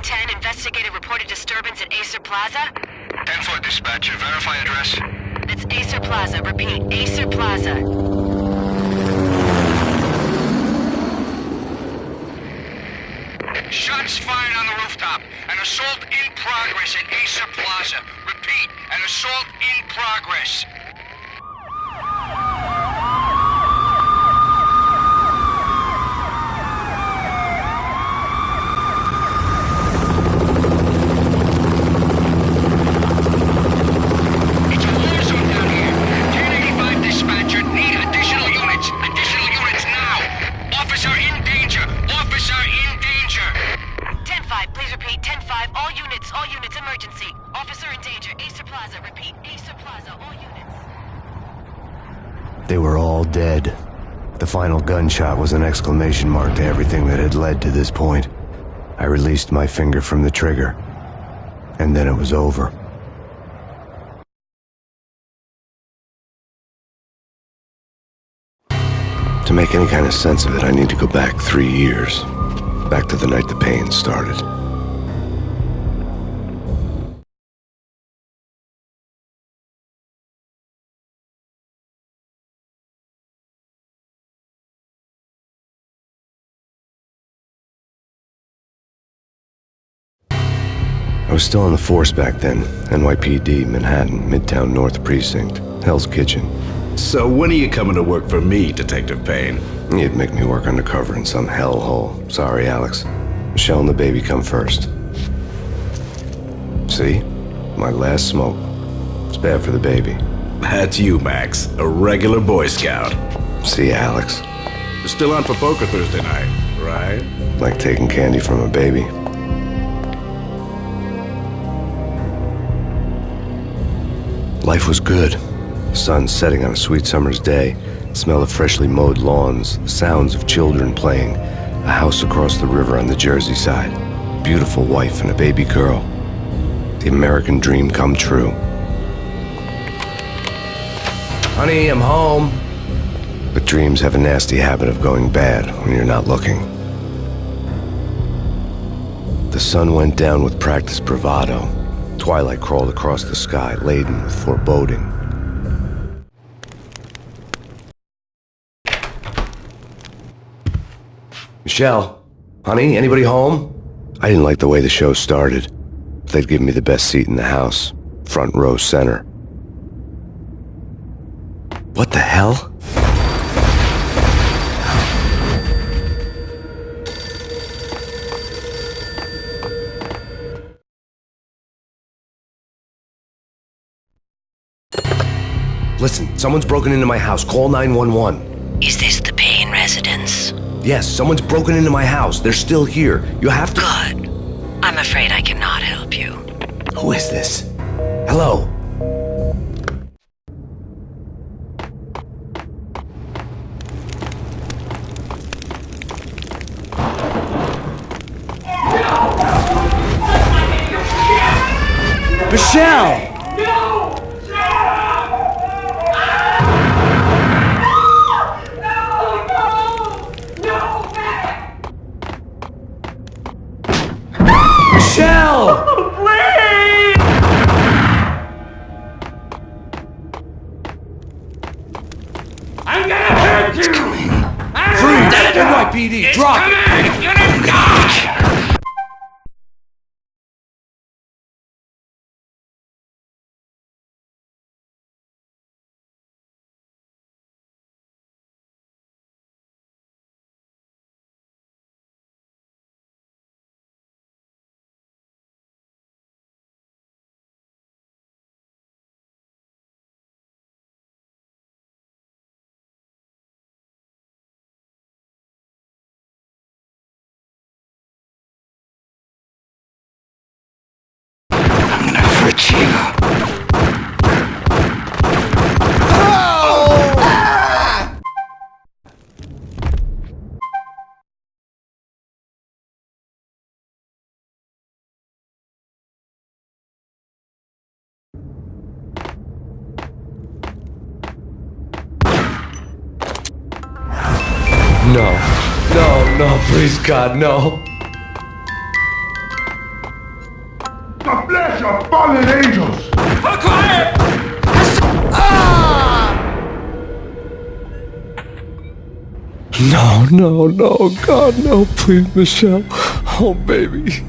10, investigated reported disturbance at Acer Plaza. 10-4 dispatcher, verify address. That's Acer Plaza. Repeat, Acer Plaza. Shots fired on the rooftop. An assault in progress at Acer Plaza. Repeat, an assault in progress. It's a war zone down here. 1085 dispatcher, need additional units. Additional units now. Officer in danger. Officer in danger. 10-5, please repeat. 10-5, all units, emergency. Officer in danger, Acer Plaza. Repeat, Acer Plaza, all units. They were all dead. The final gunshot was an exclamation mark to everything that had led to this point. I released my finger from the trigger, and then it was over. To make any kind of sense of it, I need to go back 3 years. Back to the night the Payne started. I was still on the force back then. NYPD, Manhattan, Midtown North Precinct, Hell's Kitchen. So when are you coming to work for me, Detective Payne? You'd make me work undercover in some hellhole. Sorry, Alex. Michelle and the baby come first. See? My last smoke. It's bad for the baby. That's you, Max. A regular Boy Scout. See, Alex? You're still on for poker Thursday night, right? Like taking candy from a baby. Life was good. Sun setting on a sweet summer's day, the smell of freshly mowed lawns, the sounds of children playing, a house across the river on the Jersey side, beautiful wife and a baby girl. The American dream come true. Honey, I'm home. But dreams have a nasty habit of going bad when you're not looking. The sun went down with practiced bravado. Twilight crawled across the sky, laden with foreboding. Michelle? Honey, anybody home? I didn't like the way the show started. They'd given me the best seat in the house, front row center. What the hell? Listen, someone's broken into my house. Call 911. Is this the Payne residence? Yes, someone's broken into my house. They're still here. You have to... Good. I'm afraid I cannot help you. Who is this? Hello? Michelle! Michelle! Please! I'm gonna hurt you! Freeze! NYPD, drop it! You're gonna die! No, please God, no. of fallen angels! Quiet! No, no, no, God, no, please, Michelle. Oh, baby.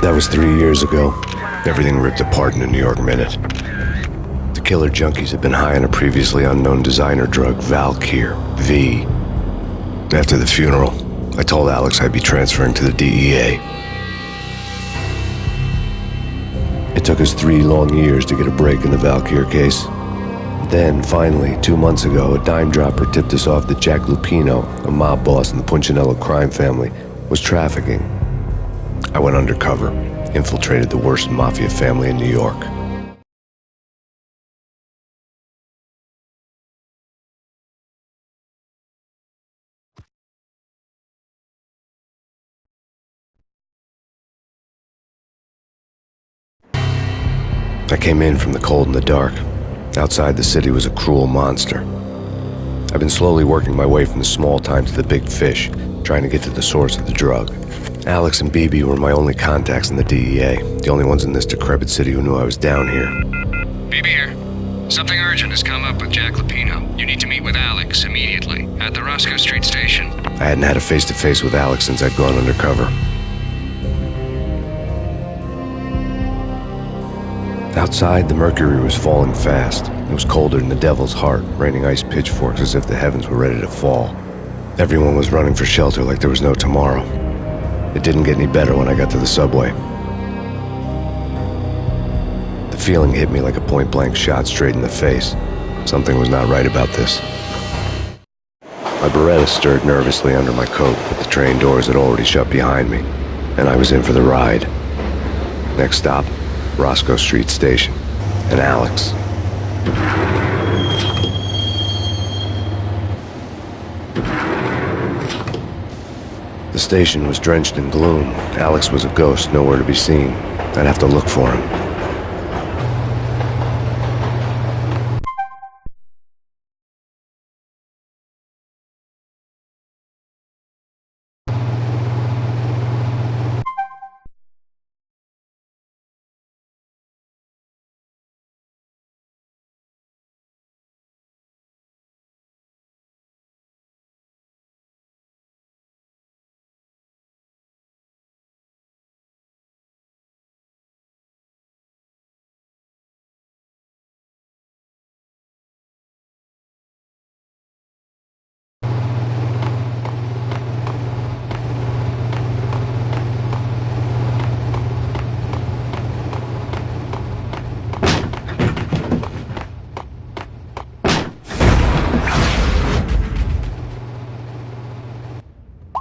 That was 3 years ago. Everything ripped apart in a New York minute. The killer junkies had been high on a previously unknown designer drug, Valkyr, V. After the funeral, I told Alex I'd be transferring to the DEA. It took us 3 long years to get a break in the Valkyr case. Then, finally, 2 months ago, a dime dropper tipped us off that Jack Lupino, a mob boss in the Punchinello crime family, was trafficking. I went undercover, infiltrated the worst mafia family in New York. I came in from the cold and the dark. Outside the city was a cruel monster. I've been slowly working my way from the small time to the big fish, trying to get to the source of the drug. Alex and BB were my only contacts in the DEA, the only ones in this decrepit city who knew I was down here. BB here. Something urgent has come up with Jack Lupino. You need to meet with Alex immediately at the Roscoe Street station. I hadn't had a face-to-face with Alex since I'd gone undercover. Outside, the mercury was falling fast. It was colder than the devil's heart, raining ice pitchforks as if the heavens were ready to fall. Everyone was running for shelter like there was no tomorrow. It didn't get any better when I got to the subway. The feeling hit me like a point-blank shot straight in the face. Something was not right about this. My Beretta stirred nervously under my coat, but the train doors had already shut behind me, and I was in for the ride. Next stop, Roscoe Street Station, and Alex. The station was drenched in gloom. Alex was a ghost, nowhere to be seen. I'd have to look for him.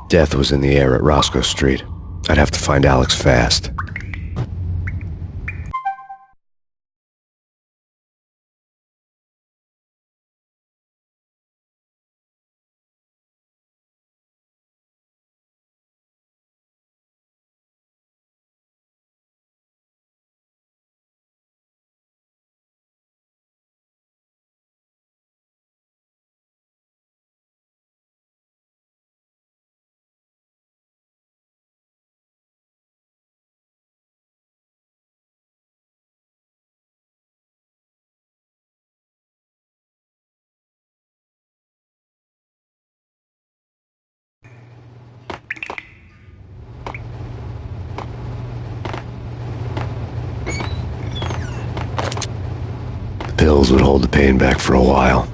Death was in the air at Roscoe Street. I'd have to find Alex fast. The pills would hold the pain back for a while.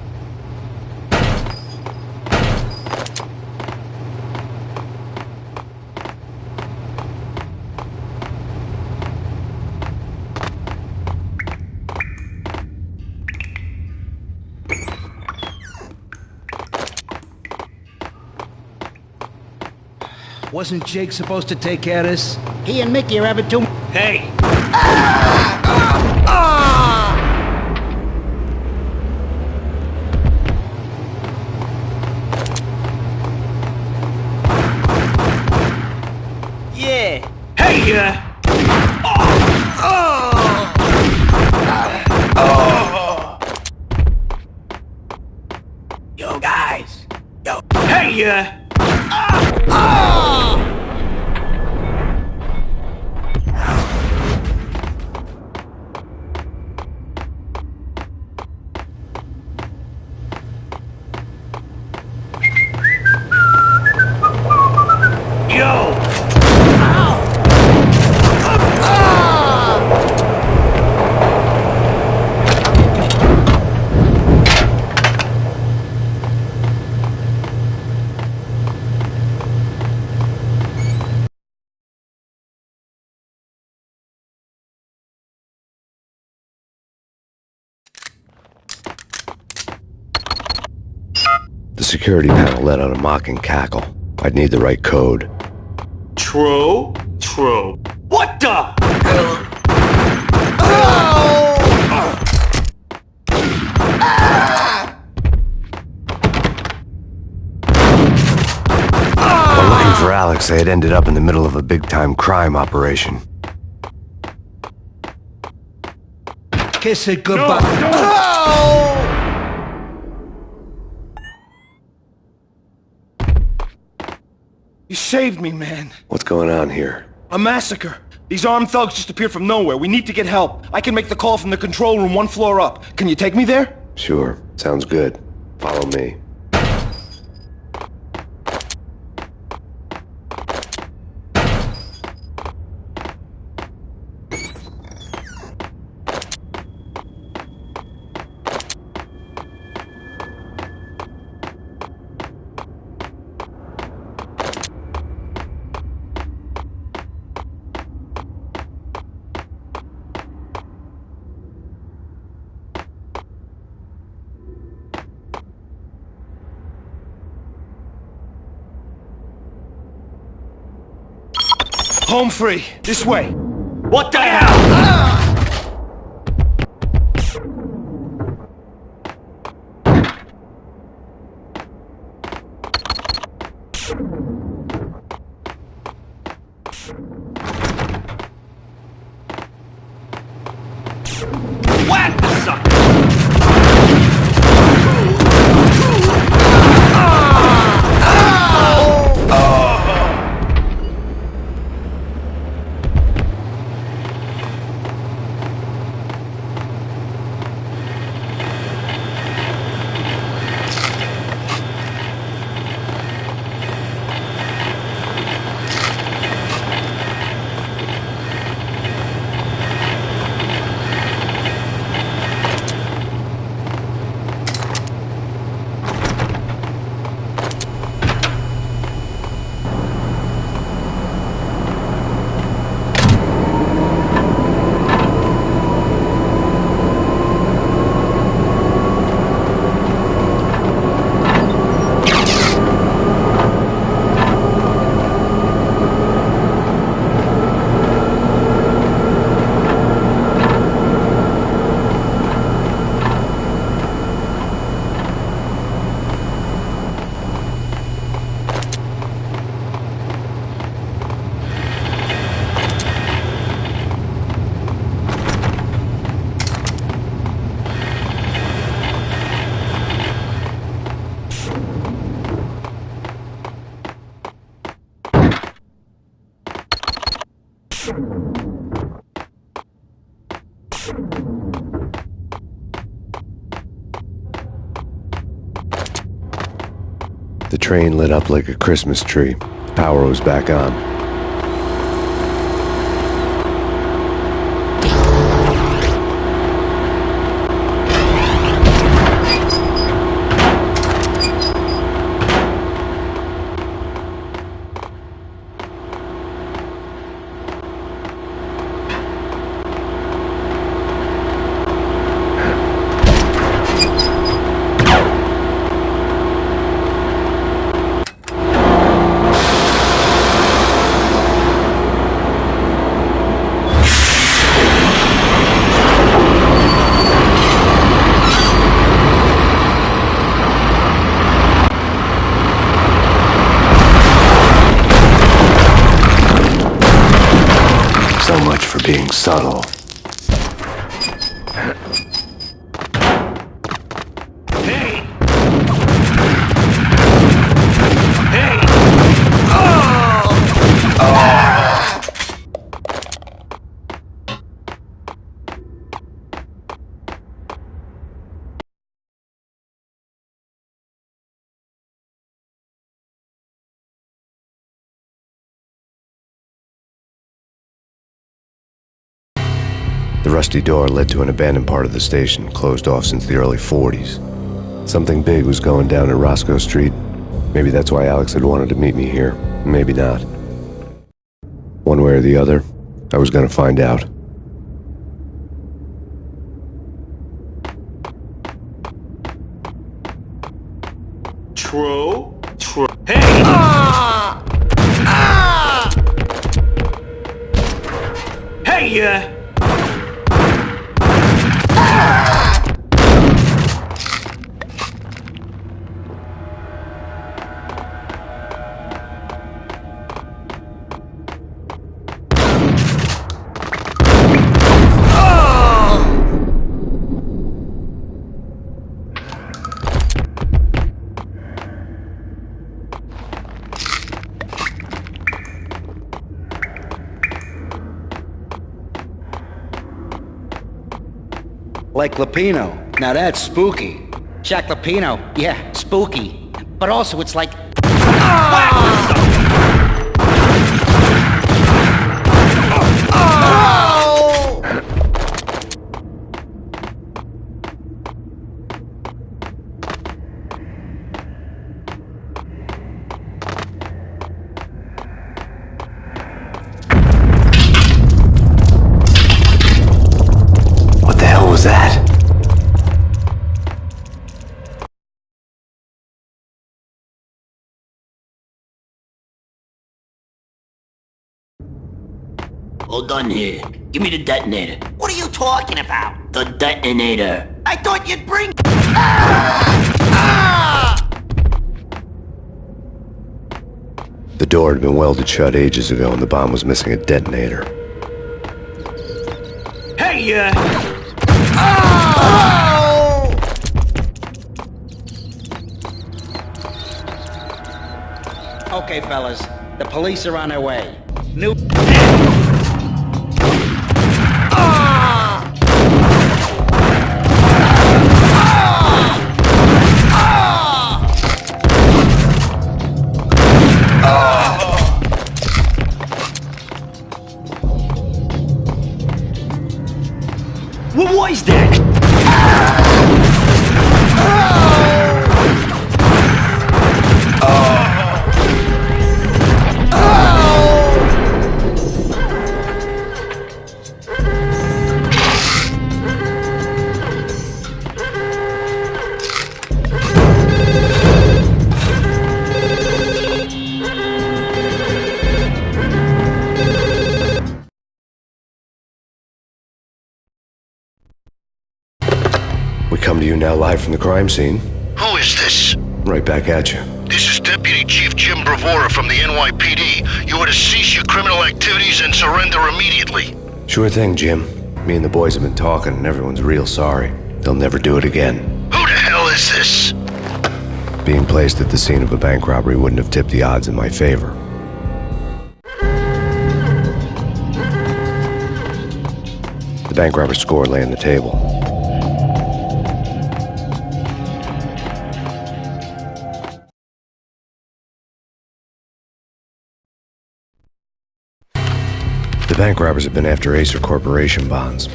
Wasn't Jake supposed to take care of this? He and Mickey are having too... Hey! Yeah! Hey! Yo, guys! Yo! Hey! Yo! The security panel let out a mocking cackle. I'd need the right code. True? True. What the? While looking for Alex, they had ended up in the middle of a big-time crime operation. Kiss it goodbye. You saved me, man. What's going on here? A massacre. These armed thugs just appeared from nowhere. We need to get help. I can make the call from the control room 1 floor up. Can you take me there? Sure, sounds good. Follow me. Home free. This way. What the hell? Whack the sucker! The train lit up like a Christmas tree. Power was back on. being subtle. Hey! Hey! The rusty door led to an abandoned part of the station, closed off since the early 40s. Something big was going down at Roscoe Street. Maybe that's why Alex had wanted to meet me here. Maybe not. One way or the other, I was gonna find out. Hey! Hey, Like Lapino. Now that's spooky. Jack Lapino. Yeah, spooky. But also it's like... What the hell was that? All done here. Give me the detonator. What are you talking about? The detonator. I thought you'd bring... The door had been welded shut ages ago and the bomb was missing a detonator. hey, Okay, fellas. The police are on their way. New... what was that? We come to you now live from the crime scene. Who is this? Right back at you. This is Deputy Chief Jim Bravura from the NYPD. You are to cease your criminal activities and surrender immediately. Sure thing, Jim. Me and the boys have been talking and everyone's real sorry. They'll never do it again. Who the hell is this? Being placed at the scene of a bank robbery wouldn't have tipped the odds in my favor. The bank robber's score lay on the table. The bank robbers had been after Acer Corporation bonds.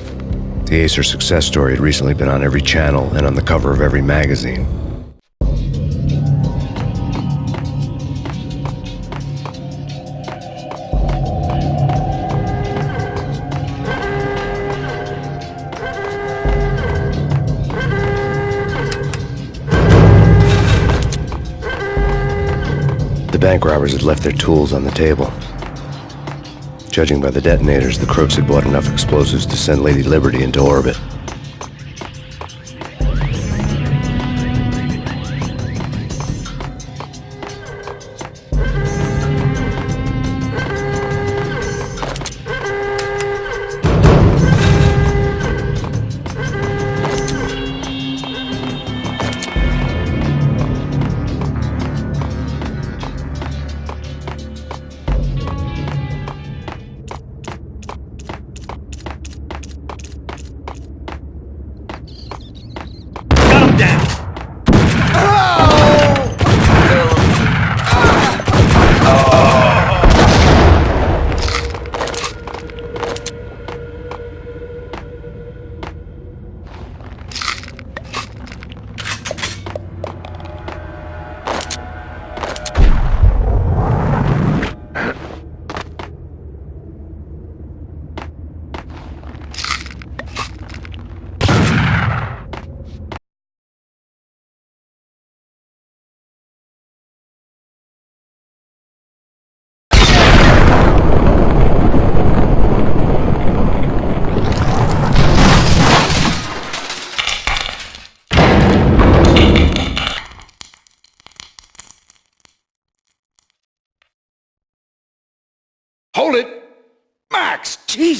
The Acer success story had recently been on every channel and on the cover of every magazine. The bank robbers had left their tools on the table. Judging by the detonators, the crooks had bought enough explosives to send Lady Liberty into orbit.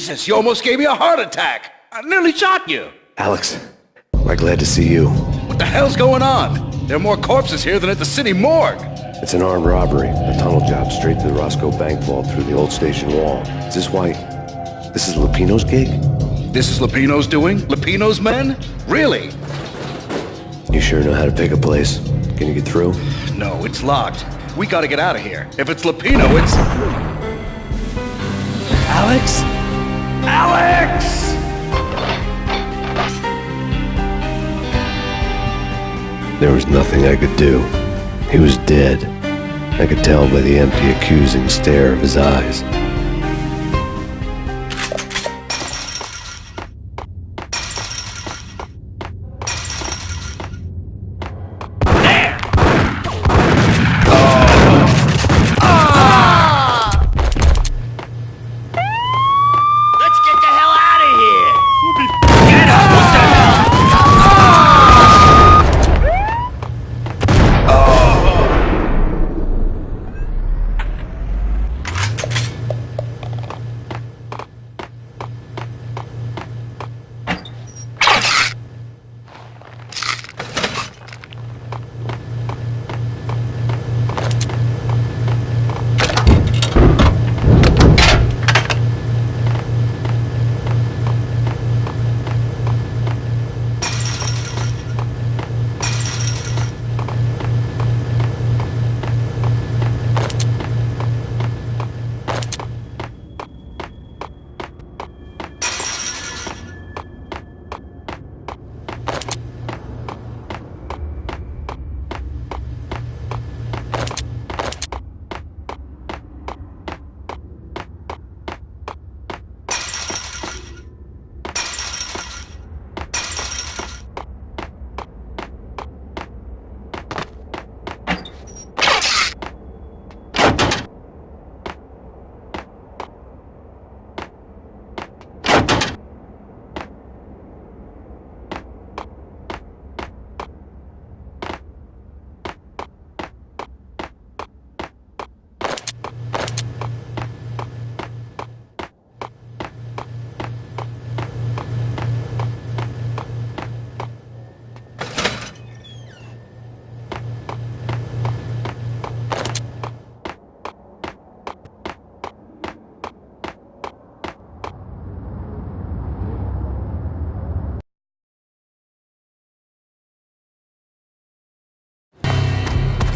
Jesus, you almost gave me a heart attack. I nearly shot you. Alex, we're glad to see you. What the hell's going on? There are more corpses here than at the city morgue. It's an armed robbery, a tunnel job straight to the Roscoe Bank vault through the old station wall. Is this why... this is Lupino's gig? This is Lupino's doing? Lupino's men? Really? You sure know how to pick a place? Can you get through? No, it's locked. We gotta get out of here. If it's Lupino, it's... Alex? Alex! There was nothing I could do. He was dead. I could tell by the empty, accusing stare of his eyes.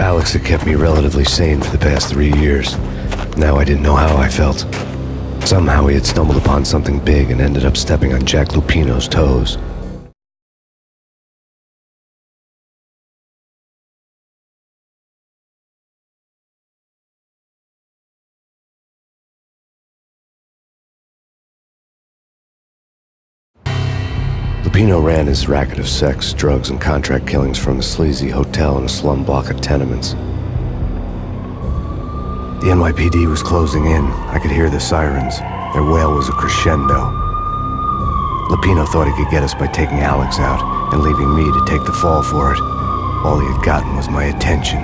Alex had kept me relatively sane for the past 3 years. Now I didn't know how I felt. Somehow he had stumbled upon something big and ended up stepping on Jack Lupino's toes. Lupino ran his racket of sex, drugs, and contract killings from a sleazy hotel in a slum block of tenements. The NYPD was closing in. I could hear the sirens. Their wail was a crescendo. Lupino thought he could get us by taking Alex out and leaving me to take the fall for it. All he had gotten was my attention.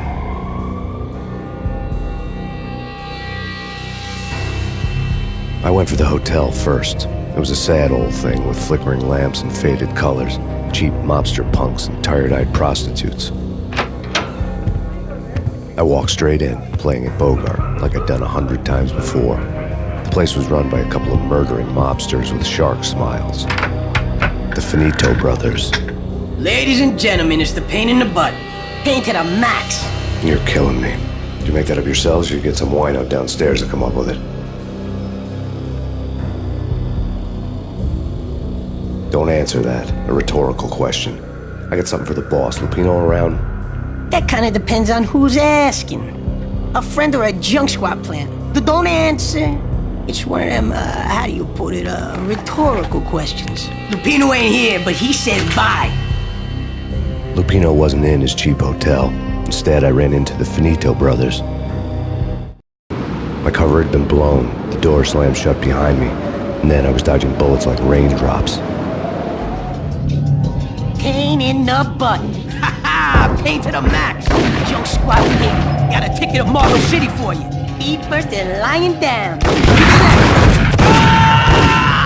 I went for the hotel first. It was a sad old thing with flickering lamps and faded colors, cheap mobster punks and tired-eyed prostitutes. I walked straight in, playing at Bogart, like I'd done 100 times before. The place was run by a couple of murdering mobsters with shark smiles. The Finito brothers. Ladies and gentlemen, it's the pain in the butt. Pain to the max. You're killing me. Did you make that up yourselves, or you get some wine out downstairs to come up with it? Don't answer that. A rhetorical question. I got something for the boss. Lupino around? That kind of depends on who's asking. A friend or a junk squad plan. Don't answer. It's one of them, how do you put it, rhetorical questions. Lupino ain't here, but he said bye. Lupino wasn't in his cheap hotel. Instead, I ran into the Finito brothers. My cover had been blown. The door slammed shut behind me. And then I was dodging bullets like raindrops. Pain in the butt. Ha ha! Pain to the max. Junk squad pig. Got a ticket to Marble City for you. Feet first and lying down. Ah!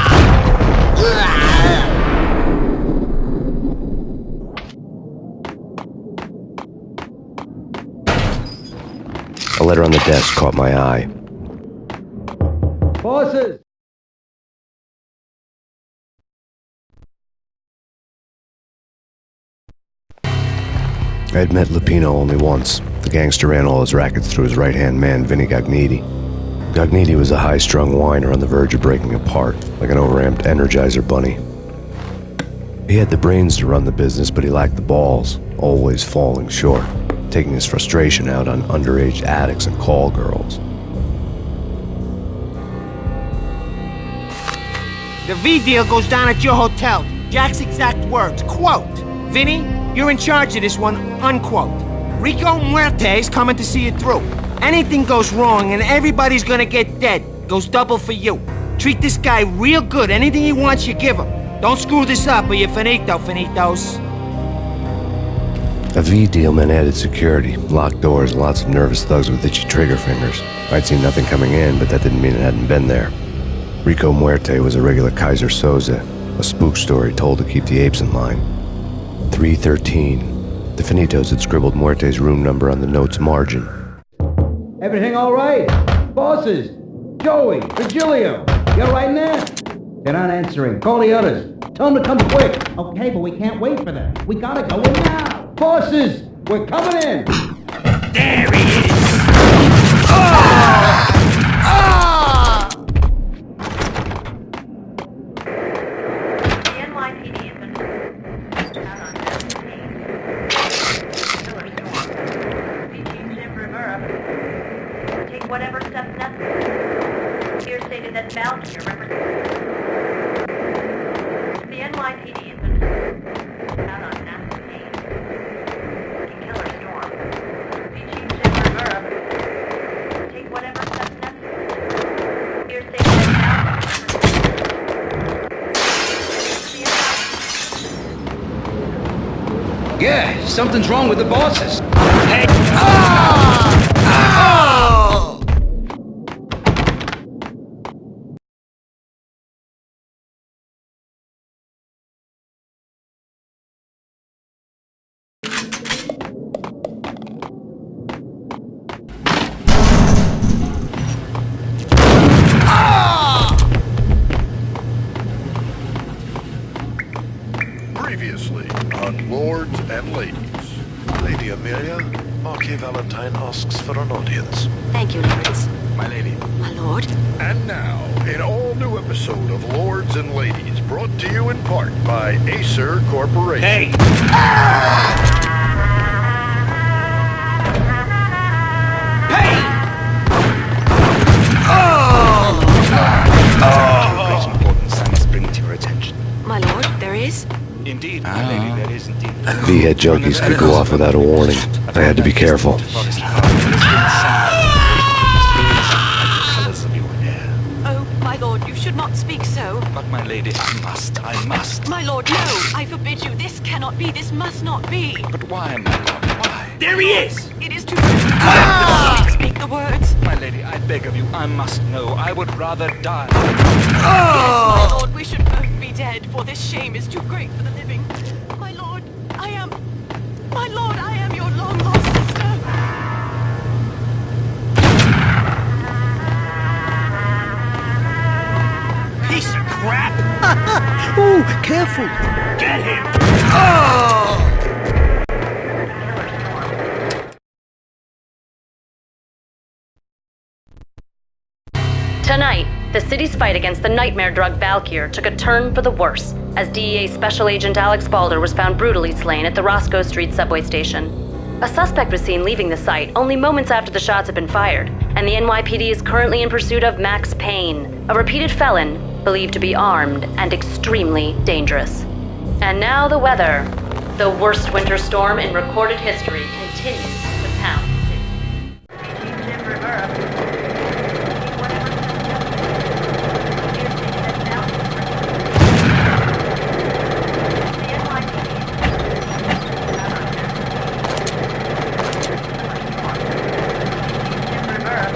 desk caught my eye. Bosses! I'd met Lupino only once. The gangster ran all his rackets through his right-hand man, Vinny Gagniti. Gagniti was a high-strung whiner on the verge of breaking apart, like an overamped Energizer bunny. He had the brains to run the business, but he lacked the balls, always falling short, taking his frustration out on underage addicts and call girls. The V deal goes down at your hotel. Jack's exact words, quote, "Vinny, you're in charge of this one," unquote. Rico Muerte's coming to see it through. Anything goes wrong and everybody's gonna get dead. Goes double for you. Treat this guy real good. Anything he wants, you give him. Don't screw this up or you're finito, finitos. A V deal meant added security, locked doors, and lots of nervous thugs with itchy trigger fingers. I'd seen nothing coming in, but that didn't mean it hadn't been there. Rico Muerte was a regular Kaiser Soze, a spook story told to keep the apes in line. 313. The Finitos had scribbled Muerte's room number on the note's margin. Everything all right? Bosses! Joey! Virgilio! You all right in there? They're not answering. Call the others. Tell them to come quick. Okay, but we can't wait for them. We gotta go in now. Bosses! We're coming in! There he is! The NYPD has been out on Payne. Killer storm. Beaching Jim Rivera. Take whatever steps necessary. Here stated that Valkyrie represents. The NYPD has been out on Payne. Killer storm. Beaching Jim Rivera. Take whatever steps necessary. Here stated that Valkyrie represents. Yeah, something's wrong with the bosses. Hey! Previously on Lords and Ladies. Lady Amelia, Marquis Valentine asks for an audience. Thank you, Lawrence. My lady. My lord. And now, an all-new episode of Lords and Ladies, brought to you in part by Acer Corporation. Hey! Great importance I must bring to your attention. My lord, there is? Indeed, my lady, there is indeed. V-head junkies could go off without a warning. I had to be careful. Oh, my lord, you should not speak so. But my lady, I must. My lord, no! I forbid you. This cannot be. This must not be. But why, my lord, why? There he is! It is too late. Speak the words. My lady, I beg of you, I must know. I would rather die. Yes, my lord, we should both be dead, for this shame is too great for the living. My lord, I am your long-lost sister. Piece of crap! Ooh, careful! Get him! Tonight, the city's fight against the nightmare drug Valkyr took a turn for the worse, as DEA Special Agent Alex Balder was found brutally slain at the Roscoe Street subway station. A suspect was seen leaving the site only moments after the shots had been fired, and the NYPD is currently in pursuit of Max Payne, a repeated felon believed to be armed and extremely dangerous. And now the weather. The worst winter storm in recorded history continues to pound the city. Jim Rivera. Take whatever steps necessary. Here stated that Valkyrie represents. The NYPD out on Jim Rivera.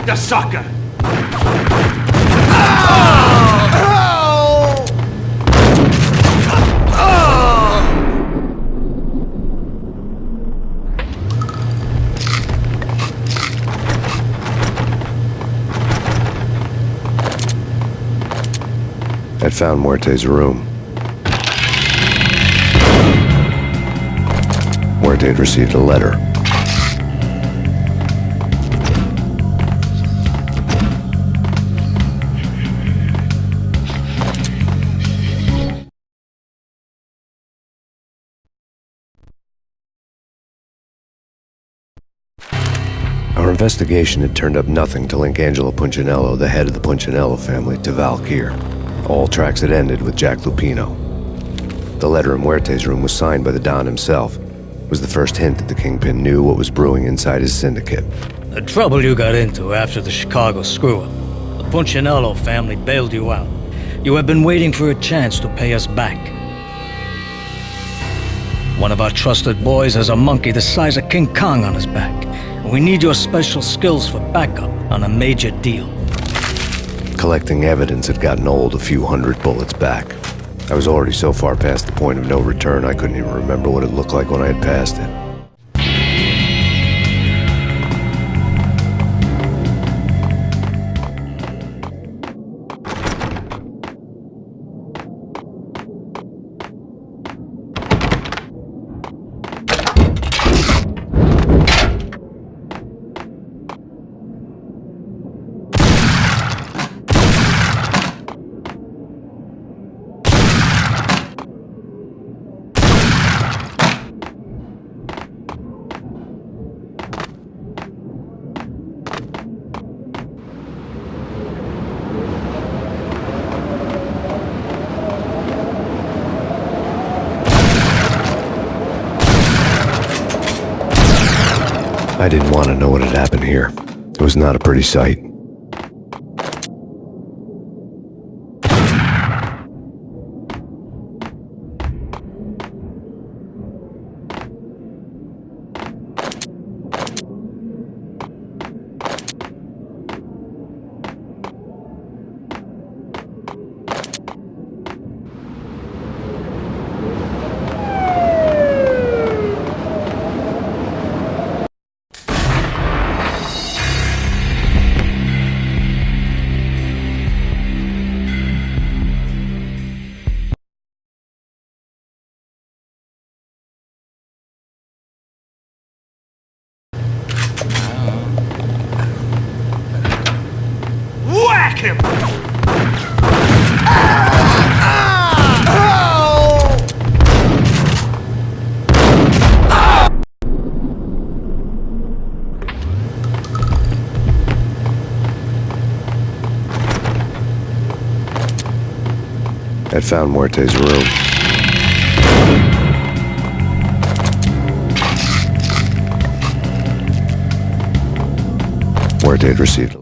Back the sucker! I'd found Muerte's room. Muerte had received a letter. Our investigation had turned up nothing to link Angelo Punchinello, the head of the Punchinello family, to Valkyr. All tracks had ended with Jack Lupino. The letter in Muerte's room was signed by the Don himself. It was the first hint that the Kingpin knew what was brewing inside his syndicate. The trouble you got into after the Chicago screw-up. The Punchinello family bailed you out. You have been waiting for a chance to pay us back. One of our trusted boys has a monkey the size of King Kong on his back. We need your special skills for backup on a major deal. Collecting evidence had gotten old a few hundred bullets back. I was already so far past the point of no return I couldn't even remember what it looked like when I had passed it. I didn't want to know what had happened here. It was not a pretty sight. Whack him! I'd found Muerte's room. Muerte had received.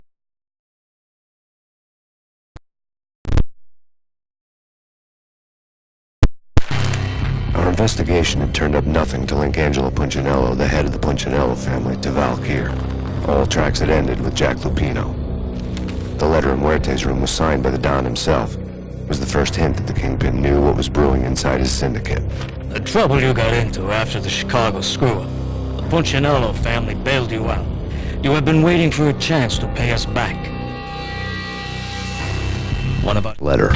Our investigation had turned up nothing to link Angelo Punchinello, the head of the Punchinello family, to Valkyr. All tracks had ended with Jack Lupino. The letter in Muerte's room was signed by the Don himself. It was the first hint that the Kingpin knew what was brewing inside his syndicate. The trouble you got into after the Chicago screw-up. The Punchinello family bailed you out. You have been waiting for a chance to pay us back. One of our... Letter.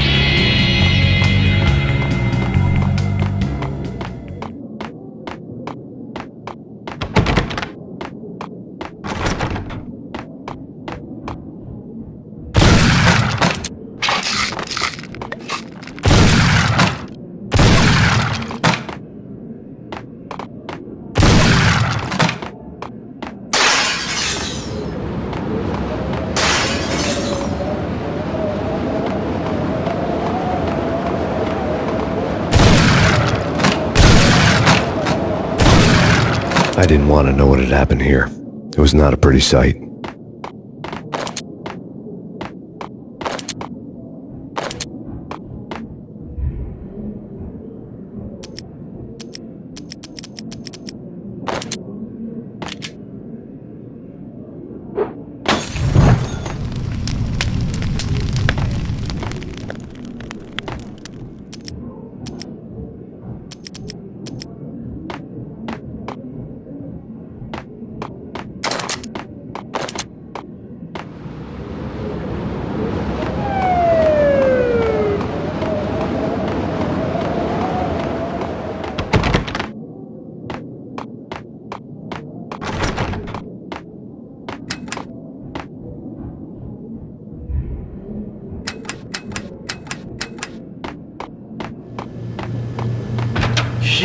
I didn't want to know what had happened here. It was not a pretty sight.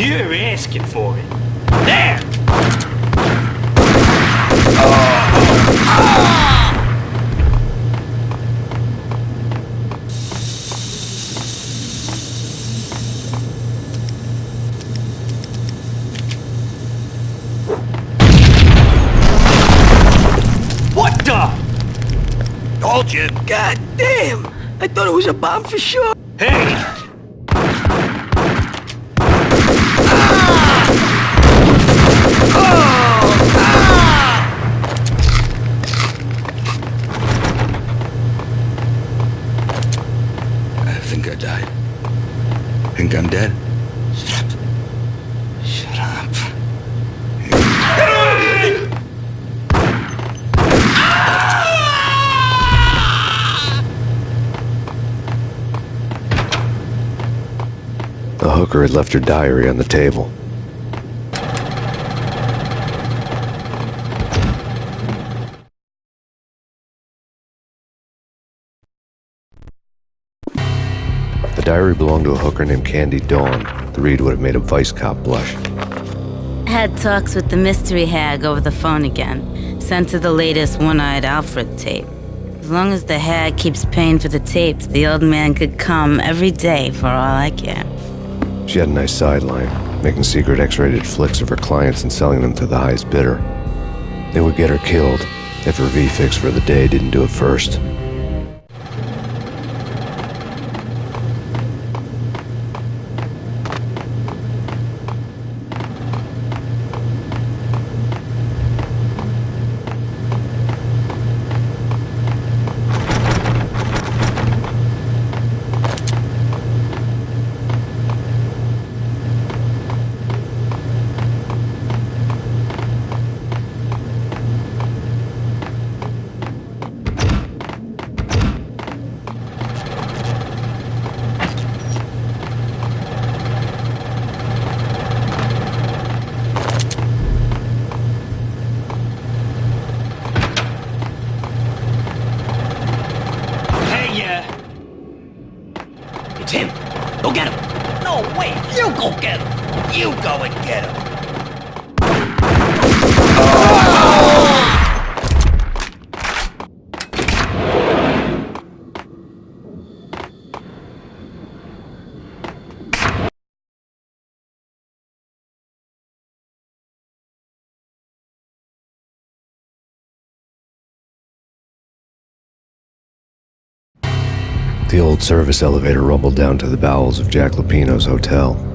You're asking for it. There! What the? Told you. God damn! I thought it was a bomb for sure. Hey! I think I died. Think I'm dead? Shut up. Shut up. The hooker had left her diary on the table. The diary belonged to a hooker named Candy Dawn. The read would have made a vice cop blush. Had talks with the mystery hag over the phone again. Sent her the latest One-Eyed Alfred tape. As long as the hag keeps paying for the tapes, the old man could come every day for all I care. She had a nice sideline, making secret X-rated flicks of her clients and selling them to the highest bidder. They would get her killed if her V-fix for the day didn't do it first. It's him. Go get him. No, wait. You go get him. You go and get him. The old service elevator rumbled down to the bowels of Jack Lupino's hotel.